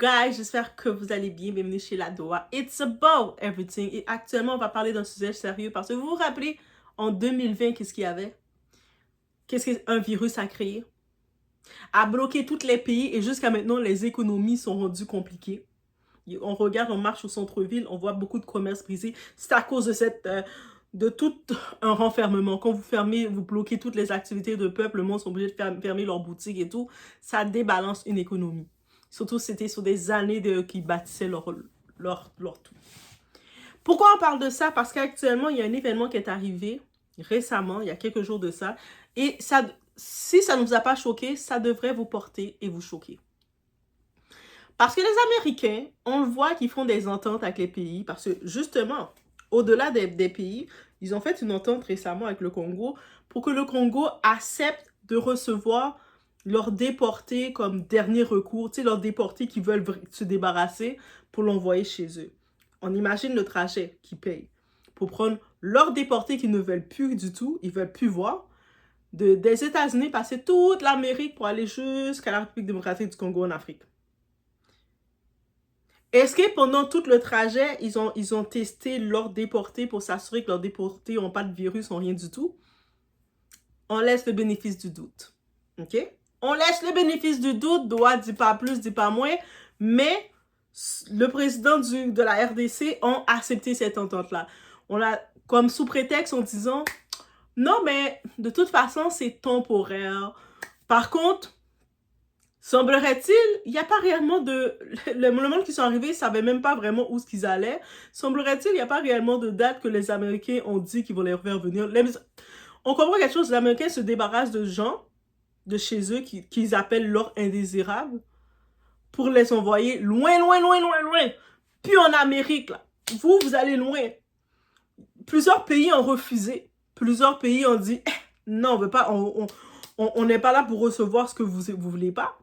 Guys, j'espère que vous allez bien. Bienvenue chez La Doa. It's about everything. Et actuellement, on va parler d'un sujet sérieux parce que vous vous rappelez, en 2020, qu'est-ce qu'il y avait? Qu'est-ce qu'un virus a créé? A bloqué tous les pays et jusqu'à maintenant, les économies sont rendues compliquées. On regarde, on marche au centre-ville, on voit beaucoup de commerces brisés. C'est à cause de de tout un renfermement. Quand vous fermez, vous bloquez toutes les activités de peuple, le monde sont obligés de fermer leurs boutiques et tout. Ça débalance une économie. Surtout, c'était sur des années qui bâtissaient leur tout. Pourquoi on parle de ça? Parce qu'actuellement, il y a un événement qui est arrivé récemment, il y a quelques jours de ça. Et ça, si ça ne vous a pas choqué, ça devrait vous porter et vous choquer. Parce que les Américains, on le voit qu'ils font des ententes avec les pays. Parce que justement, au-delà des pays, ils ont fait une entente récemment avec le Congo pour que le Congo accepte de recevoir leurs déportés comme dernier recours, tu sais, leurs déportés qui veulent se débarrasser pour l'envoyer chez eux. On imagine le trajet qu'ils payent pour prendre leurs déportés qui ne veulent plus du tout, ils ne veulent plus voir, des États-Unis passer toute l'Amérique pour aller jusqu'à la République démocratique du Congo en Afrique. Est-ce que pendant tout le trajet, ils ont testé leurs déportés pour s'assurer que leurs déportés n'ont pas de virus, n'ont rien du tout? On laisse le bénéfice du doute. OK? On laisse le bénéfice du doute, doit, dit pas plus, dit pas moins, mais le président de la RDC a accepté cette entente-là. On a comme sous prétexte en disant, non, mais de toute façon, c'est temporaire. Par contre, semblerait-il, il n'y a pas réellement de... Le moment qu'ils sont arrivés, ils ne savaient même pas vraiment où ce qu'ils allaient. Semblerait-il, il n'y a pas réellement de date que les Américains ont dit qu'ils vont les faire venir. On comprend quelque chose, les Américains se débarrassent de gens de chez eux qu'ils appellent leurs indésirables pour les envoyer loin, loin, loin, loin, loin. Puis en Amérique, là, vous allez loin. Plusieurs pays ont refusé. Plusieurs pays ont dit, non, on veut pas, on n'est pas là pour recevoir ce que vous voulez pas.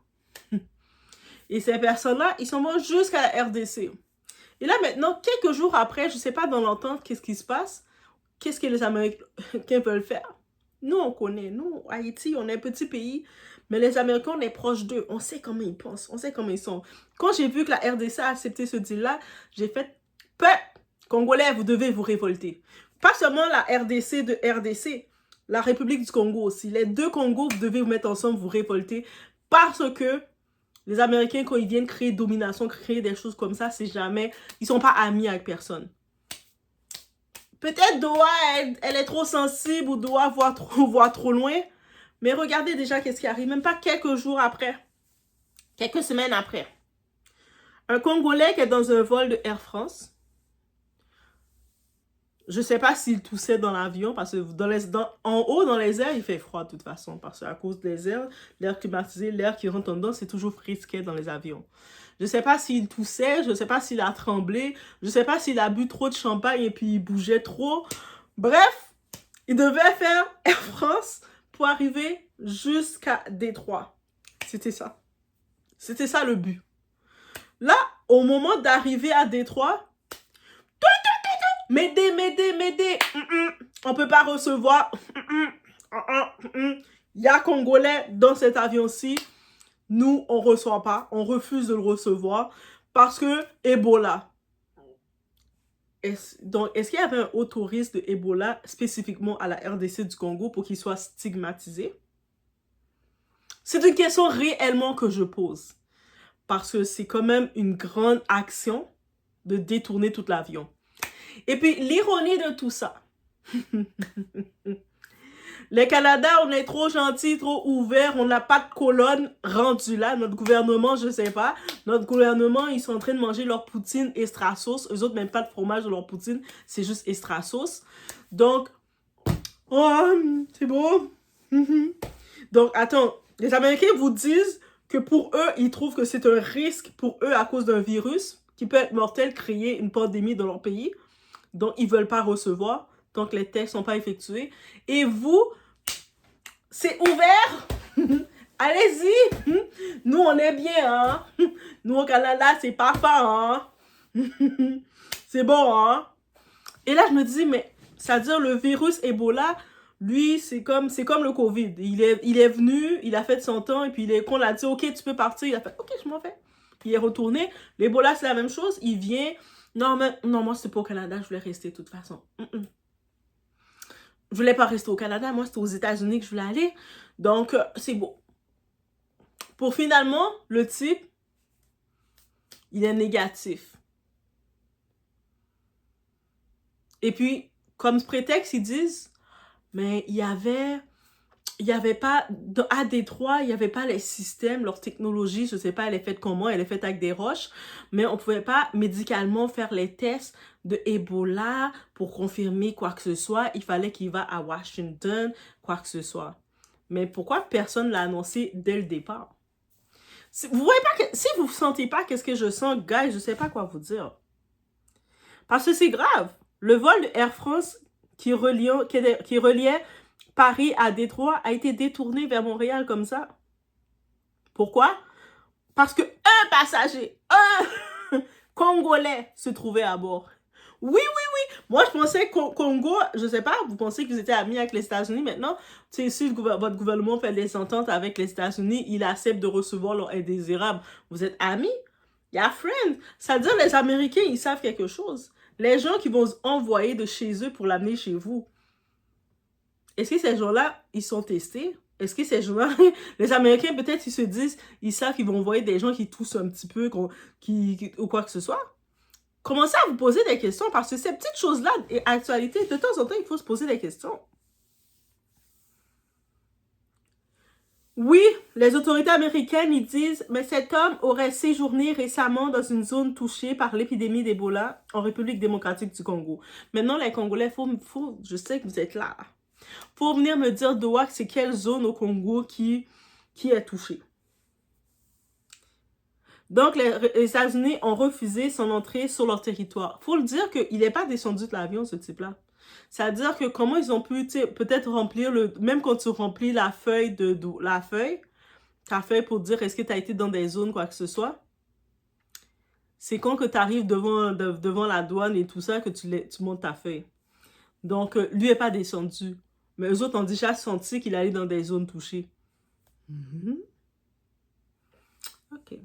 Et ces personnes-là, ils s'en vont jusqu'à la RDC. Et là, maintenant, quelques jours après, je ne sais pas dans l'entente, qu'est-ce qui se passe? Qu'est-ce que les Américains veulent faire? Nous, on connaît. Nous, Haïti, on est un petit pays. Mais les Américains, on est proche d'eux. On sait comment ils pensent. On sait comment ils sont. Quand j'ai vu que la RDC a accepté ce deal-là, j'ai fait, Congolais, vous devez vous révolter. Pas seulement la RDC de RDC, la République du Congo aussi. Les deux Congos, vous devez vous mettre ensemble, vous révolter. Parce que les Américains, quand ils viennent créer domination, créer des choses comme ça, c'est jamais... Ils sont pas amis avec personne. Peut-être Doha, elle est trop sensible ou Doha voit trop loin. Mais regardez déjà qu'est-ce qui arrive. Même pas quelques jours après. Quelques semaines après. Un Congolais qui est dans un vol de Air France. Je ne sais pas s'il toussait dans l'avion, parce que en haut, dans les airs, il fait froid de toute façon. Parce qu'à cause des airs, l'air climatisé, l'air qui rentre en dedans, c'est toujours frisquet dans les avions. Je ne sais pas s'il toussait, je ne sais pas s'il a tremblé, je ne sais pas s'il a bu trop de champagne et puis il bougeait trop. Bref, il devait faire Air France pour arriver jusqu'à Détroit. C'était ça. C'était ça le but. Là, au moment d'arriver à Détroit, M'aider. On peut pas recevoir. Il y a Congolais dans cet avion-ci. Nous, on reçoit pas. On refuse de le recevoir parce que Ebola. Donc, est-ce qu'il y avait un haut risque de Ebola spécifiquement à la RDC du Congo pour qu'il soit stigmatisé? C'est une question réellement que je pose. Parce que c'est quand même une grande action de détourner tout l'avion. Et puis, l'ironie de tout ça. Les Canada, on est trop gentils, trop ouverts, on n'a pas de colonne rendue là. Notre gouvernement, je sais pas. Notre gouvernement, ils sont en train de manger leur poutine extra sauce. Eux autres, même pas de fromage dans leur poutine, c'est juste extra sauce. Donc, oh, c'est beau. Donc, attends, les Américains vous disent que pour eux, ils trouvent que c'est un risque pour eux à cause d'un virus qui peut être mortel, créer une pandémie dans leur pays. Donc, ils ne veulent pas recevoir. Donc, les tests ne sont pas effectués. Et vous, c'est ouvert. Allez-y. Nous, on est bien. Hein? Nous, au Canada, c'est parfait. Hein? C'est bon. Hein? Et là, je me dis, mais ça veut dire le virus Ebola, lui, c'est comme le COVID. Il est venu, il a fait son temps. Et puis, quand on a dit, OK, tu peux partir, il a fait, OK, je m'en vais. Il est retourné. L'Ebola, c'est la même chose. Il vient... Non, moi, c'est pas au Canada. Je voulais rester de toute façon. Je voulais pas rester au Canada. Moi, c'était aux États-Unis que je voulais aller. Donc, c'est beau. Pour finalement, le type, il est négatif. Et puis, comme prétexte, ils disent, mais il y avait pas, à Détroit, il y avait pas les systèmes, leur technologie, je sais pas, elle est faite comment, elle est faite avec des roches, mais on pouvait pas médicalement faire les tests de Ebola pour confirmer quoi que ce soit. Il fallait qu'il va à Washington, quoi que ce soit. Mais pourquoi personne l'a annoncé dès le départ? Vous voyez pas que, si vous sentez pas qu'est-ce que je sens, guys, je sais pas quoi vous dire. Parce que c'est grave. Le vol de Air France qui reliait Paris à Détroit a été détourné vers Montréal comme ça. Pourquoi? Parce que un passager, un Congolais se trouvait à bord. Oui. Moi, je pensais que Congo, je sais pas, vous pensez que vous étiez amis avec les États-Unis maintenant? Si votre gouvernement fait des ententes avec les États-Unis, il accepte de recevoir leurs indésirables. Vous êtes amis? Il y a friend. C'est-à-dire, les Américains, ils savent quelque chose. Les gens qui vont envoyer de chez eux pour l'amener chez vous, est-ce que ces gens-là, ils sont testés? Est-ce que ces gens-là, les Américains, peut-être, ils se disent, ils savent qu'ils vont envoyer des gens qui toussent un petit peu, ou quoi que ce soit? Commencez à vous poser des questions, parce que ces petites choses-là, actualité, de temps en temps, il faut se poser des questions. Oui, les autorités américaines, ils disent, mais cet homme aurait séjourné récemment dans une zone touchée par l'épidémie d'Ebola en République démocratique du Congo. Maintenant, les Congolais, je sais que vous êtes là. Faut venir me dire, Doak, c'est quelle zone au Congo qui est touchée. Donc, les États-Unis ont refusé son entrée sur leur territoire. Faut le dire qu'il n'est pas descendu de l'avion, ce type-là. C'est-à-dire que comment ils ont pu peut-être remplir même quand tu remplis la feuille ta feuille pour dire est-ce que tu as été dans des zones, quoi que ce soit, c'est quand que tu arrives devant la douane et tout ça que tu montes ta feuille. Donc, lui n'est pas descendu. Mais eux autres ont déjà senti qu'il allait dans des zones touchées. OK.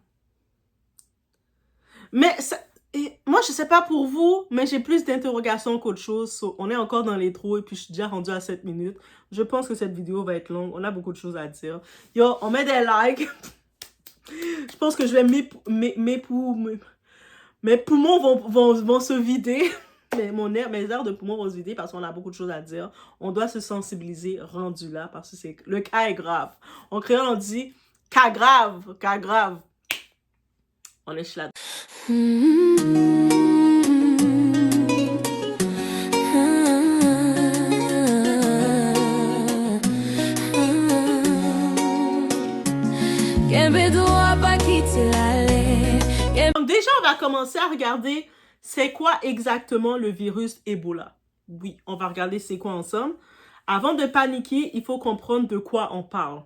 Mais moi, je sais pas pour vous, mais j'ai plus d'interrogations qu'autre chose. On est encore dans les trous et puis je suis déjà rendue à 7 minutes. Je pense que cette vidéo va être longue. On a beaucoup de choses à dire. Yo, on met des likes. Je pense que je vais mes poumons vont se vider. Mes airs de poumons vont se vider parce qu'on a beaucoup de choses à dire. On doit se sensibiliser rendu là parce que le cas est grave. En créole, on dit cas grave, cas grave. On est là. Donc déjà, on va commencer à regarder c'est quoi exactement le virus Ebola. Oui, on va regarder c'est quoi ensemble. Avant de paniquer, il faut comprendre de quoi on parle.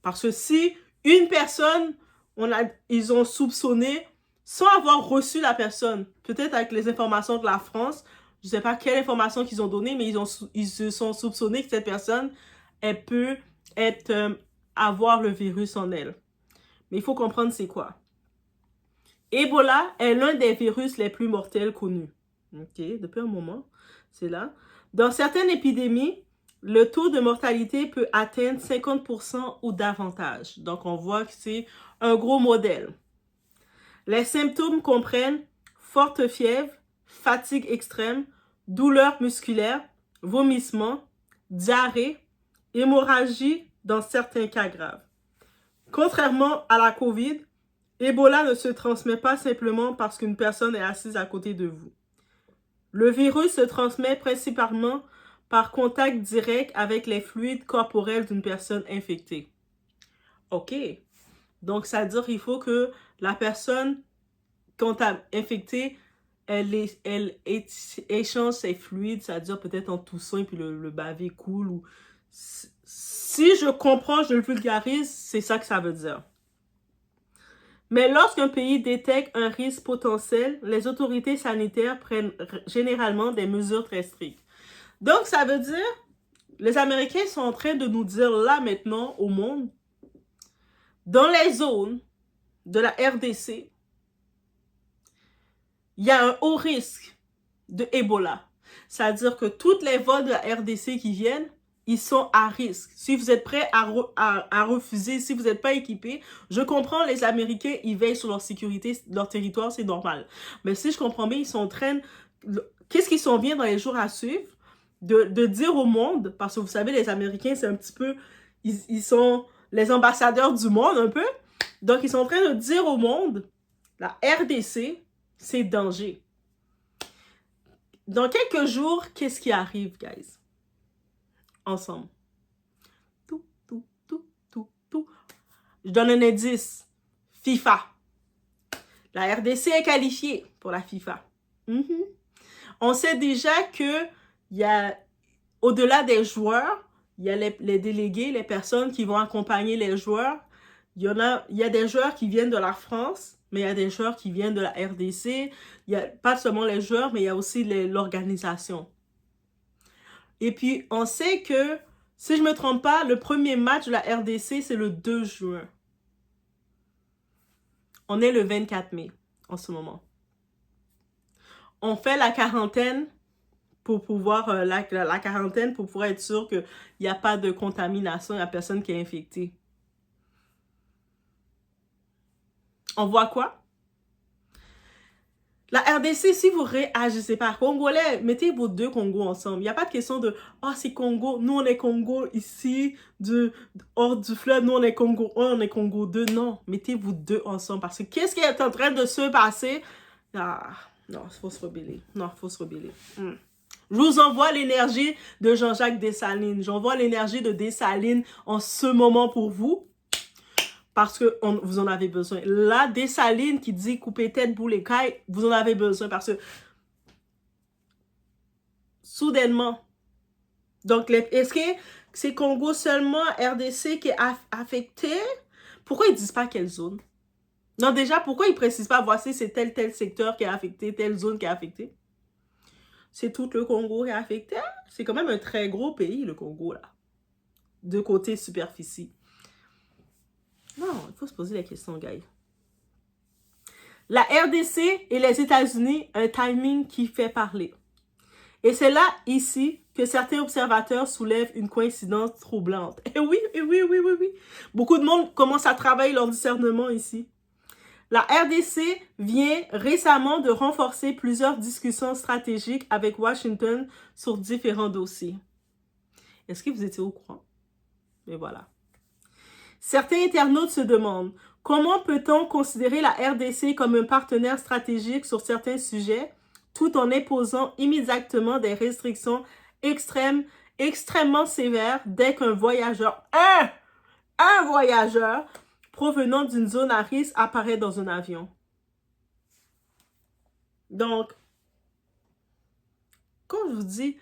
Parce que si une personne, ils ont soupçonné sans avoir reçu la personne, peut-être avec les informations de la France, je ne sais pas quelle information qu'ils ont données, mais ils se sont soupçonnés que cette personne, elle peut avoir le virus en elle. Mais il faut comprendre c'est quoi. Ebola est l'un des virus les plus mortels connus. OK, depuis un moment, c'est là. Dans certaines épidémies, le taux de mortalité peut atteindre 50% ou davantage. Donc, on voit que c'est un gros modèle. Les symptômes comprennent forte fièvre, fatigue extrême, douleur musculaire, vomissement, diarrhée, hémorragie dans certains cas graves. Contrairement à la COVID, Ebola ne se transmet pas simplement parce qu'une personne est assise à côté de vous. Le virus se transmet principalement par contact direct avec les fluides corporels d'une personne infectée. OK. Donc, ça veut dire qu'il faut que la personne, quand tu as infecté, elle échange ses fluides, c'est-à-dire peut-être en toussant et puis le bavé coule. Ou... Si je comprends, je le vulgarise, c'est ça que ça veut dire. Mais lorsqu'un pays détecte un risque potentiel, les autorités sanitaires prennent généralement des mesures très strictes. Donc, ça veut dire, les Américains sont en train de nous dire là maintenant au monde, dans les zones de la RDC, il y a un haut risque de Ebola. C'est-à-dire que toutes les vols de la RDC qui viennent, ils sont à risque. Si vous êtes prêts à refuser, si vous n'êtes pas équipés, je comprends, les Américains, ils veillent sur leur sécurité, leur territoire, c'est normal. Mais si je comprends bien, ils sont en train... Qu'est-ce qu'ils sont bien dans les jours à suivre? De dire au monde, parce que vous savez, les Américains, c'est un petit peu... Ils sont les ambassadeurs du monde, un peu. Donc, ils sont en train de dire au monde, la RDC, c'est danger. Dans quelques jours, qu'est-ce qui arrive, guys? Ensemble. Tout. Je donne un indice. FIFA. La RDC est qualifiée pour la FIFA. On sait déjà que il y a, au-delà des joueurs, il y a les délégués, les personnes qui vont accompagner les joueurs. Il y a des joueurs qui viennent de la France, mais il y a des joueurs qui viennent de la RDC. Il y a pas seulement les joueurs, mais il y a aussi l'organisation. Et puis, on sait que, si je ne me trompe pas, le premier match de la RDC, c'est le 2 juin. On est le 24 mai en ce moment. On fait la quarantaine pour pouvoir, la quarantaine pour pouvoir être sûr qu'il n'y a pas de contamination, il n'y a personne qui est infecté. On voit quoi? La RDC, si vous réagissez pas, Congolais, mettez vos deux Congos ensemble. Il n'y a pas de question de « Ah, c'est Congo, nous on est Congo ici, hors du fleuve, nous on est Congo 1, on est Congo 2. » Non, mettez vous deux ensemble parce que qu'est-ce qui est en train de se passer? Ah, non, il faut se rebeller. Non, il faut se rebeller. Je vous envoie l'énergie de Jean-Jacques Dessalines. J'envoie l'énergie de Dessalines en ce moment pour vous. Parce que vous en avez besoin. La Dessalines qui dit couper tête, boule et caille, vous en avez besoin parce que soudainement. Donc, est-ce que c'est Congo seulement, RDC qui est affecté? Pourquoi ils ne disent pas quelle zone? Non, déjà, pourquoi ils ne précisent pas, voici c'est tel secteur qui est affecté, telle zone qui est affectée? C'est tout le Congo qui est affecté? C'est quand même un très gros pays, le Congo, là. De côté superficie. Non, il faut se poser la question, guys. La RDC et les États-Unis, un timing qui fait parler. Et c'est là, ici, que certains observateurs soulèvent une coïncidence troublante. Et oui. Beaucoup de monde commence à travailler leur discernement ici. La RDC vient récemment de renforcer plusieurs discussions stratégiques avec Washington sur différents dossiers. Est-ce que vous étiez au courant? Mais voilà. Certains internautes se demandent comment peut-on considérer la RDC comme un partenaire stratégique sur certains sujets tout en imposant immédiatement des restrictions extrêmement sévères dès qu'un voyageur, un voyageur provenant d'une zone à risque apparaît dans un avion. Donc, quand on dit,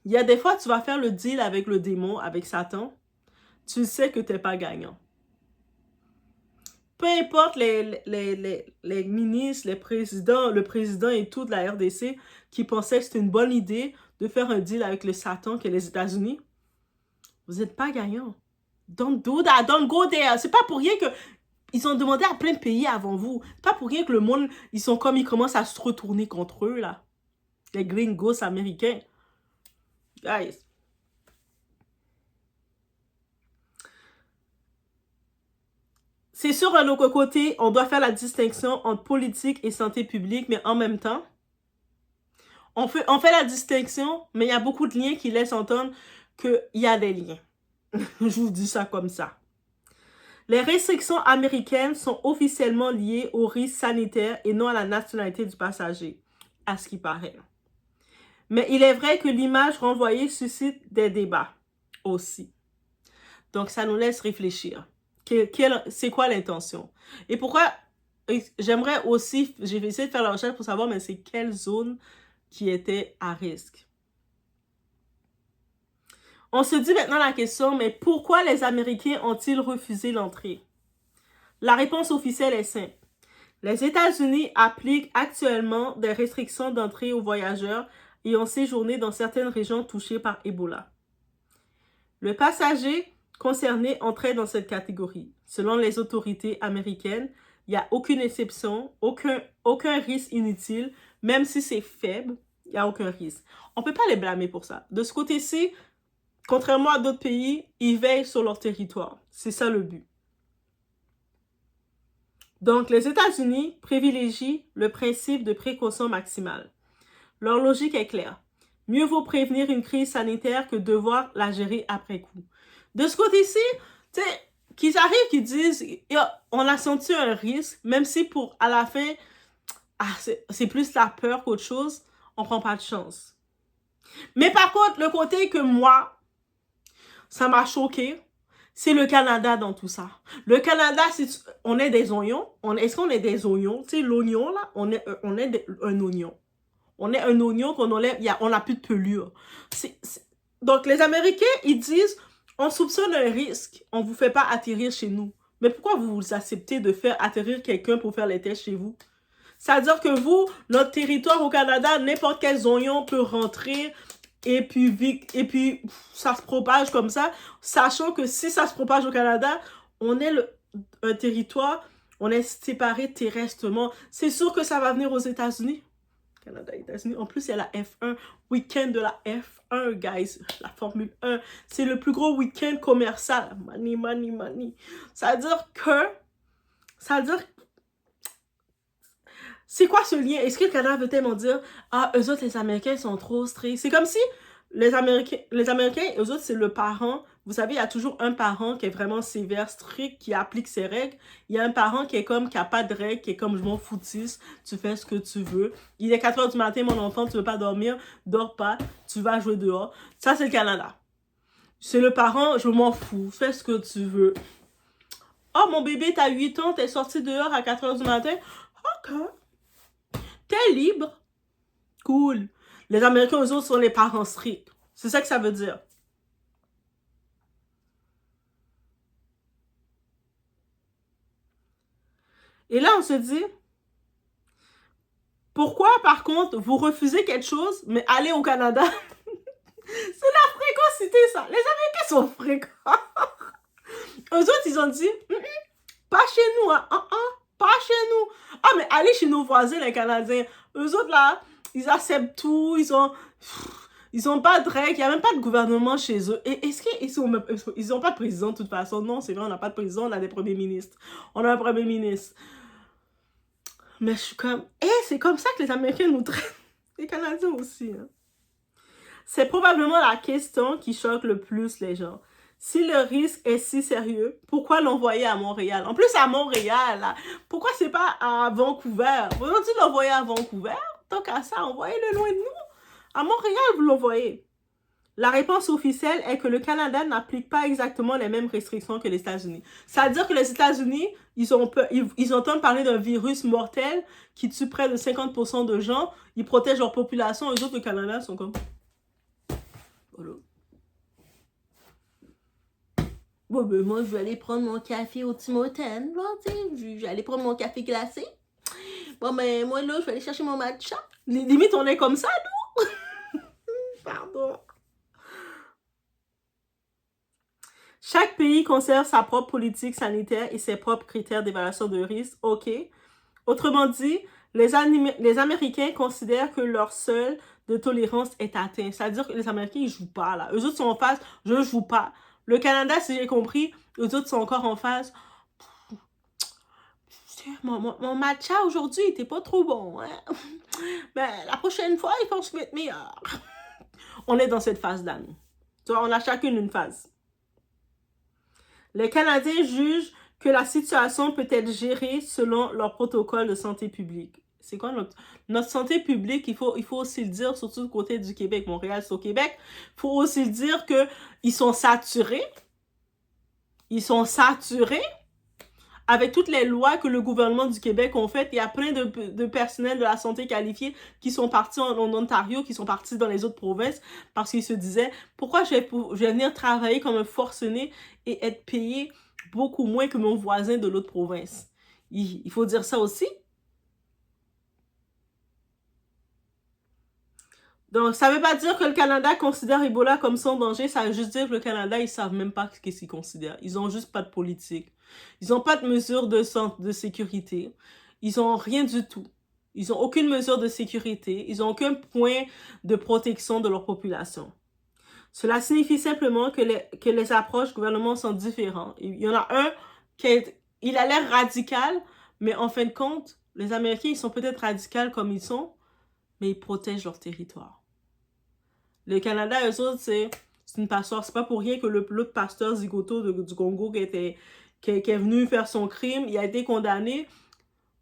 il y a des fois tu vas faire le deal avec le démon, avec Satan, tu sais que tu n'es pas gagnant. Peu importe les ministres, les présidents, le président et tout de la RDC qui pensaient que c'était une bonne idée de faire un deal avec le Satan qui est les États-Unis, vous n'êtes pas gagnant. Don't do that, don't go there. C'est pas pour rien que ils ont demandé à plein de pays avant vous. C'est pas pour rien que le monde, ils commencent à se retourner contre eux, là. Les gringos américains. Guys. C'est sûr, d'un autre côté, on doit faire la distinction entre politique et santé publique, mais en même temps, on fait la distinction, mais il y a beaucoup de liens qui laissent entendre qu'il y a des liens. Je vous dis ça comme ça. Les restrictions américaines sont officiellement liées au risque sanitaire et non à la nationalité du passager, à ce qui paraît. Mais il est vrai que l'image renvoyée suscite des débats aussi. Donc, ça nous laisse réfléchir. C'est quoi l'intention? Et pourquoi, j'aimerais aussi, j'ai essayé de faire la recherche pour savoir, mais c'est quelle zone qui était à risque. On se dit maintenant la question, mais pourquoi les Américains ont-ils refusé l'entrée? La réponse officielle est simple. Les États-Unis appliquent actuellement des restrictions d'entrée aux voyageurs ayant séjourné dans certaines régions touchées par Ebola. Le passager concernés entraient dans cette catégorie. Selon les autorités américaines, il n'y a aucune exception, aucun risque inutile, même si c'est faible, il n'y a aucun risque. On ne peut pas les blâmer pour ça. De ce côté-ci, contrairement à d'autres pays, ils veillent sur leur territoire. C'est ça le but. Donc, les États-Unis privilégient le principe de précaution maximale. Leur logique est claire. Mieux vaut prévenir une crise sanitaire que devoir la gérer après coup. De ce côté-ci, tu sais, qu'ils arrivent, qu'ils disent, on a senti un risque, même si pour, à la fin, c'est plus la peur qu'autre chose, on prend pas de chance. Mais par contre, le côté que moi, ça m'a choqué, c'est le Canada dans tout ça. Le Canada, on est des oignons. Est-ce qu'on est des oignons? Tu sais, l'oignon, là, on est un oignon. On est un oignon qu'on enlève, on n'a plus de pelure. Donc, les Américains, ils disent, on soupçonne un risque, on ne vous fait pas atterrir chez nous. Mais pourquoi vous acceptez de faire atterrir quelqu'un pour faire les tests chez vous? C'est-à-dire que vous, notre territoire au Canada, n'importe quel oignon peut rentrer et puis ça se propage comme ça, sachant que si ça se propage au Canada, on est un territoire, on est séparé terrestrement. C'est sûr que ça va venir aux États-Unis. Canada, États-Unis. En plus, il y a la F1, week-end de la F1, guys. La Formule 1. C'est le plus gros week-end commercial. Money, money, money. Ça veut dire que... C'est quoi ce lien? Est-ce que le Canada veut tellement dire, ah, eux autres, les Américains sont trop stricts? C'est comme si les Américains, eux autres, c'est le parent. Vous savez, il y a toujours un parent qui est vraiment sévère, strict, qui applique ses règles. Il y a un parent qui est comme, qui n'a pas de règles, qui est comme, je m'en foutisse, tu fais ce que tu veux. Il est 4 h du matin, mon enfant, tu veux pas dormir, dors pas, tu vas jouer dehors. Ça, c'est le Canada. C'est le parent, je m'en fous, fais ce que tu veux. Oh, mon bébé, t'as 8 ans, t'es sorti dehors à 4 h du matin. Ok. T'es libre. Cool. Les Américains, eux autres, sont les parents stricts. C'est ça que ça veut dire. Et là, on se dit, pourquoi, par contre, vous refusez quelque chose, mais allez au Canada? C'est la fréquencité, ça. Les Américains sont fréquents. Eux autres, ils ont dit, pas chez nous, hein. Pas chez nous. Ah, mais allez chez nos voisins, les Canadiens. Eux autres, là, ils acceptent tout. Ils ont pas de règles. Il n'y a même pas de gouvernement chez eux. Et est-ce qu'ils n'ont pas de président, de toute façon? Non, c'est vrai, on n'a pas de président, on a des premiers ministres. On a un premier ministre. Mais je suis comme, c'est comme ça que les Américains nous traitent. Les Canadiens aussi, hein. C'est probablement la question qui choque le plus les gens. Si le risque est si sérieux, pourquoi l'envoyer à Montréal? En plus, à Montréal, là, pourquoi c'est pas à Vancouver? Vous avez dit l'envoyer à Vancouver? Tant qu'à ça, envoyez-le loin de nous. À Montréal, vous l'envoyez. La réponse officielle est que le Canada n'applique pas exactement les mêmes restrictions que les États-Unis. C'est-à-dire que les États-Unis, ils entendent parler d'un virus mortel qui tue près de 50% de gens. Ils protègent leur population. Les autres, le Canada, sont comme... Voilà. Bon, ben moi, je vais aller prendre mon café au Tim Hortons, là, tu sais. Je vais aller prendre mon café glacé. Bon, ben moi, là, je vais aller chercher mon matcha. Limite, on est comme ça, nous. Pardon. Chaque pays conserve sa propre politique sanitaire et ses propres critères d'évaluation de risque. OK. Autrement dit, les Américains considèrent que leur seuil de tolérance est atteint. C'est-à-dire que les Américains, ils jouent pas, là. Eux autres sont en phase, je ne joue pas. Le Canada, si j'ai compris, eux autres sont encore en phase. Mon matcha aujourd'hui, il était pas trop bon. Hein? Ben, la prochaine fois, il faut se mettre meilleur. On est dans cette phase-là, nous. Tu vois, on a chacune une phase. Les Canadiens jugent que la situation peut être gérée selon leur protocole de santé publique. C'est quoi notre santé publique? Il faut aussi le dire, surtout du côté du Québec. Montréal, c'est au Québec. Il faut aussi le dire qu'ils sont saturés. Ils sont saturés avec toutes les lois que le gouvernement du Québec ont faites. Il y a plein de personnels de la santé qualifiés qui sont partis en Ontario, qui sont partis dans les autres provinces parce qu'ils se disaient, pourquoi je vais venir travailler comme un forcené et être payé beaucoup moins que mon voisin de l'autre province? Il faut dire ça aussi. Donc, ça veut pas dire que le Canada considère Ebola comme son danger, ça veut juste dire que le Canada, ils savent même pas ce qu'ils considèrent. Ils ont juste pas de politique. Ils ont pas de mesures de sécurité. Ils ont rien du tout. Ils ont aucune mesure de sécurité. Ils ont aucun point de protection de leur population. Cela signifie simplement que les approches gouvernementales sont différentes. Il y en a un il a l'air radical, mais en fin de compte, les Américains, ils sont peut-être radicaux comme ils sont, mais ils protègent leur territoire. Le Canada, eux autres, c'est une passoire. C'est pas pour rien que l'autre pasteur zigoto du Congo qui est venu faire son crime, il a été condamné.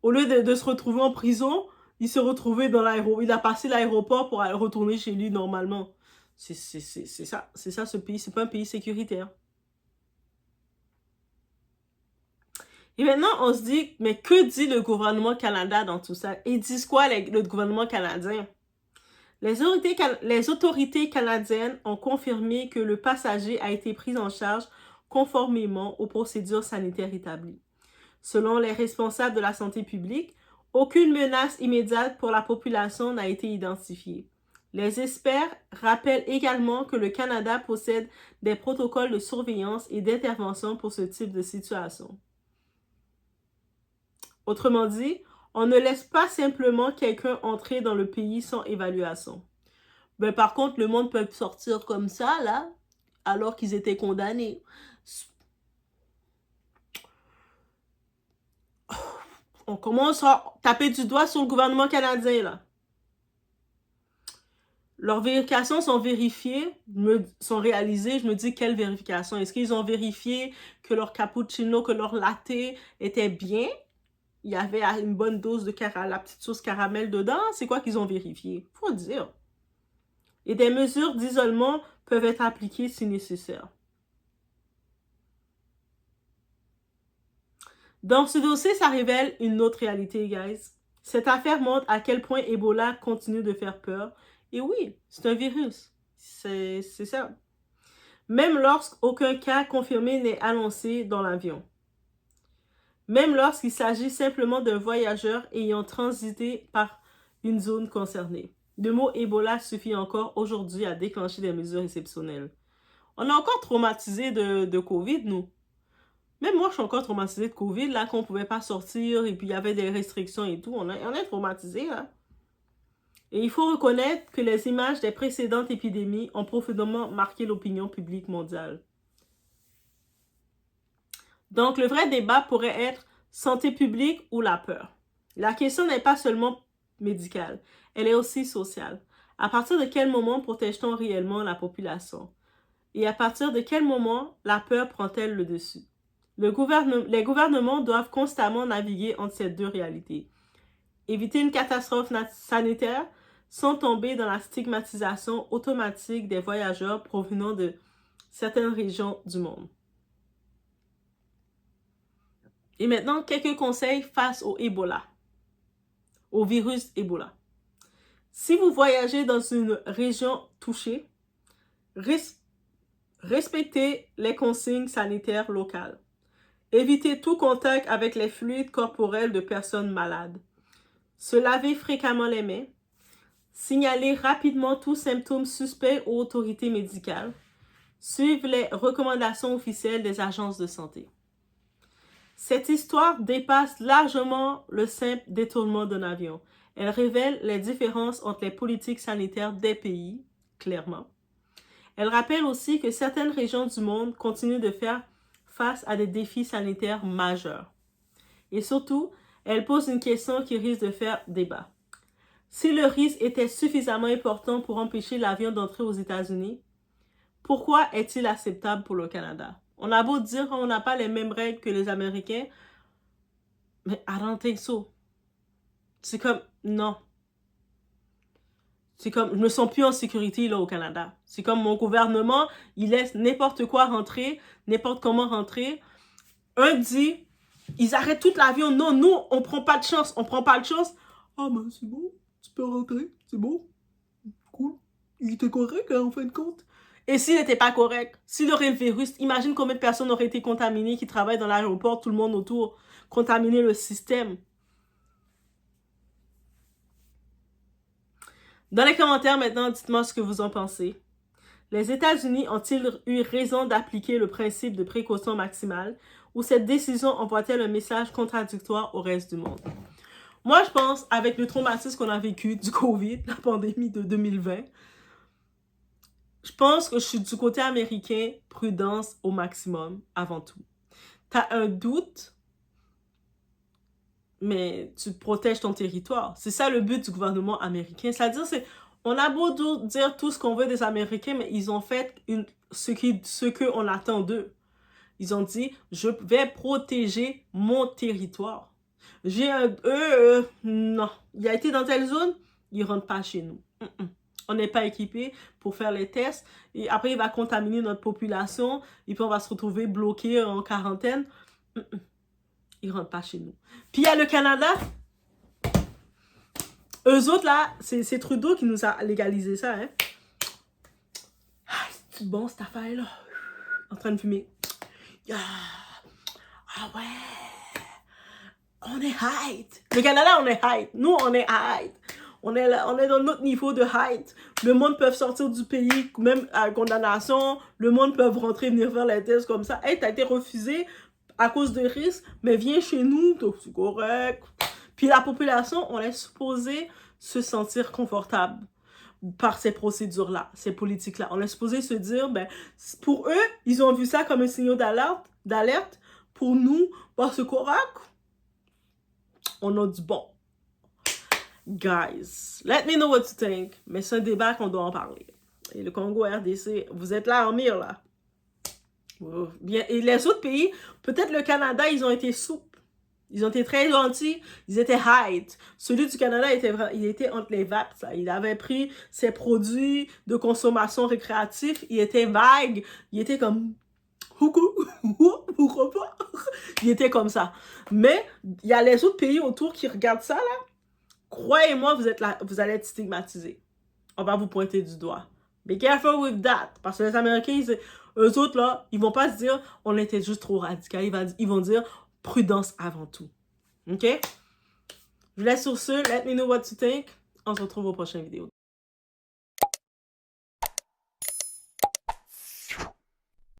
Au lieu de se retrouver en prison, il s'est retrouvé dans l'aéroport. Il a passé l'aéroport pour aller retourner chez lui normalement. C'est ça ce pays. C'est pas un pays sécuritaire. Et maintenant, on se dit, mais que dit le gouvernement canadien dans tout ça? Ils disent quoi, le gouvernement canadien? Les autorités canadiennes ont confirmé que le passager a été pris en charge conformément aux procédures sanitaires établies. Selon les responsables de la santé publique, aucune menace immédiate pour la population n'a été identifiée. Les experts rappellent également que le Canada possède des protocoles de surveillance et d'intervention pour ce type de situation. Autrement dit, on ne laisse pas simplement quelqu'un entrer dans le pays sans évaluation. Ben, par contre, le monde peut sortir comme ça, là, alors qu'ils étaient condamnés. On commence à taper du doigt sur le gouvernement canadien, là. Leurs vérifications sont vérifiées, sont réalisées. Je me dis, quelle vérification? Est-ce qu'ils ont vérifié que leur cappuccino, que leur latte était bien? Il y avait une bonne dose de la petite sauce caramel dedans? C'est quoi qu'ils ont vérifié? Faut dire. Et des mesures d'isolement peuvent être appliquées si nécessaire. Dans ce dossier, ça révèle une autre réalité, guys. Cette affaire montre à quel point Ebola continue de faire peur. Et oui, c'est un virus. C'est ça. Même lorsqu'aucun cas confirmé n'est annoncé dans l'avion. Même lorsqu'il s'agit simplement d'un voyageur ayant transité par une zone concernée. Le mot Ebola suffit encore aujourd'hui à déclencher des mesures exceptionnelles. On est encore traumatisé de COVID, nous. Même moi, je suis encore traumatisée de COVID, là, qu'on ne pouvait pas sortir, et puis il y avait des restrictions et tout. On est traumatisé, là. Et il faut reconnaître que les images des précédentes épidémies ont profondément marqué l'opinion publique mondiale. Donc, le vrai débat pourrait être santé publique ou la peur. La question n'est pas seulement médicale, elle est aussi sociale. À partir de quel moment protège-t-on réellement la population? Et à partir de quel moment la peur prend-elle le dessus? Les gouvernements doivent constamment naviguer entre ces deux réalités. Éviter une catastrophe sanitaire sans tomber dans la stigmatisation automatique des voyageurs provenant de certaines régions du monde. Et maintenant, quelques conseils face au Ebola, au virus Ebola. Si vous voyagez dans une région touchée, respectez les consignes sanitaires locales. Évitez tout contact avec les fluides corporels de personnes malades. Se laver fréquemment les mains. Signalez rapidement tout symptôme suspect aux autorités médicales. Suivez les recommandations officielles des agences de santé. Cette histoire dépasse largement le simple détournement d'un avion. Elle révèle les différences entre les politiques sanitaires des pays, clairement. Elle rappelle aussi que certaines régions du monde continuent de faire face à des défis sanitaires majeurs. Et surtout, elle pose une question qui risque de faire débat. Si le risque était suffisamment important pour empêcher l'avion d'entrer aux États-Unis, pourquoi est-il acceptable pour le Canada? On a beau dire qu'on n'a pas les mêmes règles que les Américains, mais I don't think so. C'est comme, non. C'est comme, je me sens plus en sécurité là au Canada. C'est comme mon gouvernement, il laisse n'importe quoi rentrer, n'importe comment rentrer. Un dit, ils arrêtent tout l'avion. Non, nous, on prend pas de chance. On prend pas de chance. Ah, ben c'est bon, tu peux rentrer, c'est bon. Cool. Il était correct, hein, en fin de compte. Et s'il n'était pas correct, s'il aurait le virus, imagine combien de personnes auraient été contaminées qui travaillent dans l'aéroport, tout le monde autour, contaminer le système. Dans les commentaires maintenant, dites-moi ce que vous en pensez. Les États-Unis ont-ils eu raison d'appliquer le principe de précaution maximale ou cette décision envoie-t-elle un message contradictoire au reste du monde? Moi, je pense, avec le traumatisme qu'on a vécu du COVID, la pandémie de 2020, je pense que je suis du côté américain, prudence au maximum, avant tout. T'as un doute, mais tu protèges ton territoire. C'est ça le but du gouvernement américain. C'est-à-dire, on a beau dire tout ce qu'on veut des Américains, mais ils ont fait ce qu'on attend d'eux. Ils ont dit, je vais protéger mon territoire. Non. Il a été dans telle zone, il ne rentre pas chez nous. On n'est pas équipé pour faire les tests. Et après, il va contaminer notre population. Et puis, on va se retrouver bloqué en quarantaine. Il ne rentre pas chez nous. Puis, il y a le Canada. Eux autres, là, c'est Trudeau qui nous a légalisé ça. Hein? Ah, c'est bon, cette affaire-là. En train de fumer. Ah ouais. On est height. Le Canada, on est height. Nous, on est height. On est dans notre niveau de height. Le monde peut sortir du pays, même à condamnation. Le monde peut rentrer, venir faire les tests comme ça. Hey, t'as été refusé à cause de risques, mais viens chez nous, c'est correct. Puis la population, on est supposé se sentir confortable par ces procédures-là, ces politiques-là. On est supposé se dire, ben, pour eux, ils ont vu ça comme un signal d'alerte. Pour nous, ben, c'est correct. On a du bon. Guys, let me know what you think. Mais c'est un débat qu'on doit en parler. Et le Congo RDC, vous êtes là en mire, là. Bien, et les autres pays, peut-être le Canada, ils ont été souples. Ils ont été très gentils. Ils étaient height. Celui du Canada, il était entre les vapes. Ça. Il avait pris ses produits de consommation récréative. Il était vague. Il était comme... Pourquoi pas? Il était comme ça. Mais il y a les autres pays autour qui regardent ça, là. Croyez-moi, vous allez être stigmatisés. On va vous pointer du doigt. Be careful with that. Parce que les Américains, eux autres, là, ils vont pas se dire on était juste trop radical. Ils vont dire prudence avant tout. OK? Je vous laisse sur ce. Let me know what you think. On se retrouve aux prochaines vidéos.